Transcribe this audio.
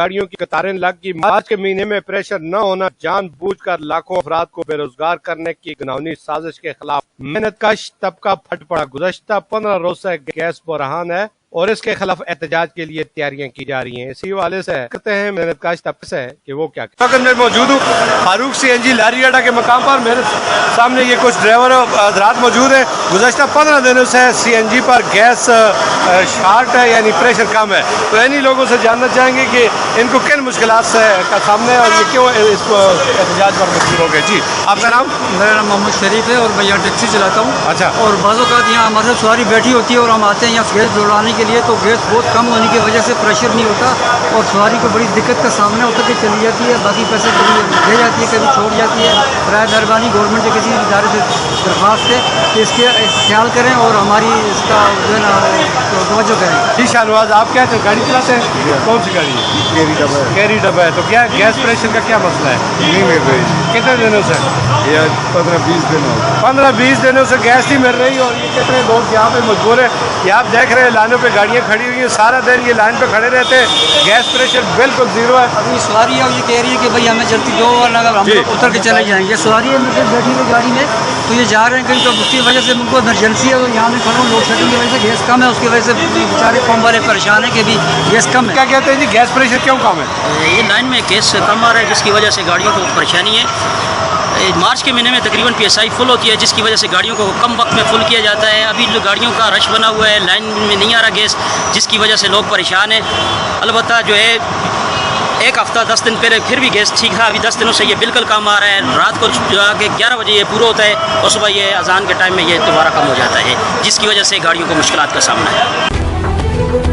गाड़ियों की कतारें लग गई। मार्च के महीने में प्रेशर न होना जानबूझकर लाखों अफराद को बेरोजगार करने की घिनौनी साजिश के खिलाफ मेहनतकश तबका फट पड़ा। गुज़श्ता 15 रोज से गैस बहरान है और इसके खिलाफ एहतजाज के लिए तैयारियां की जा रही हैं। इसी हवाले से कहते हैं मेहनतकश तबके से कि वो क्या मैं मौजूद हूँ फारूक CNG लारी अड्डा के मकाम पर। मेरे सामने ये कुछ ड्राइवर हजरात मौजूद हैं। गुज़श्ता 15 दिनों से CNG पर गैस शार्ट है, यानी प्रेशर कम है। तो इन्हीं लोगों से जानना चाहेंगे कि इनको किन मुश्किलात से का सामना है और ये क्यों इसको एहतजाज पर मजबूर हो गए। जी, आपका नाम? मेरा नाम मोहम्मद शरीफ है और मैं यहाँ टैक्सी चलाता हूँ। अच्छा। और बाज़ औक़ात यहाँ हमारे साथ सवारी बैठी होती है और हम आते हैं यहाँ गैस जुड़वाने के लिए, तो गैस बहुत कम होने की वजह से प्रेशर नहीं होता और सवारी को बड़ी दिक्कत का सामना होता है कि चली जाती है। बाकी पैसे कभी ले जाती है, कभी छोड़ जाती है। राय दरबानी गवर्नमेंट के किसी इदारे से दरख्वास्त है कि इसके ख्याल करें और हमारी इसका जो है ना तवज्जो करें। जी शाहनवाज, आप क्या गाड़ी चलाते हैं? कौन सी गाड़ी? कैरी डब्बा है। तो क्या गैस प्रेशर का क्या मसला है? नहीं मिल रही। कितने दिनों से? यार 15-20 दिन हो गए। 15-20 दिनों से गैस नहीं मिल रही और ये कितने लोग यहाँ पे मजबूर हैं। ये आप देख रहे हैं लाइनों पे गाड़ियाँ खड़ी हुई हैं, सारा दिन ये लाइन पे खड़े रहते हैं। गैस प्रेशर बिल्कुल जीरो है। अभी सवारी अब ये कह रही है कि भाई हमें जल्दी दो और लगा, हम लोग उतर के चले जाएंगे। सवारी है मतलब बैठी हुई गाड़ी में, तो ये जा रहे हैं कहीं, तो उसकी वजह से उनको इमरजेंसी है। यहाँ में खड़ा हूँ, लोड शेडिंग की वजह से गैस कम है, उसकी वजह से बेचारे पंप वाले परेशान है कि भी गैस कम है। क्या कहते हैं जी, गैस प्रेशर क्यों कम है? ये लाइन में गैस कम आ रहा है, जिसकी वजह से गाड़ियों को परेशानी है। मार्च के महीने में तकरीबन PSI फुल होती है, जिसकी वजह से गाड़ियों को कम वक्त में फुल किया जाता है। अभी गाड़ियों का रश बना हुआ है, लाइन में नहीं आ रहा गैस, जिसकी वजह से लोग परेशान हैं। अलबत्ता जो है एक हफ़्ता 10 दिन पहले फिर भी गैस ठीक था, अभी 10 दिनों से ये बिल्कुल कम आ रहा है। रात को जो आके 11 बजे ये पूरा होता है और सुबह ये अजान के टाइम में ये दोबारा कम हो जाता है, जिसकी वजह से गाड़ियों को मुश्किलात का सामना है।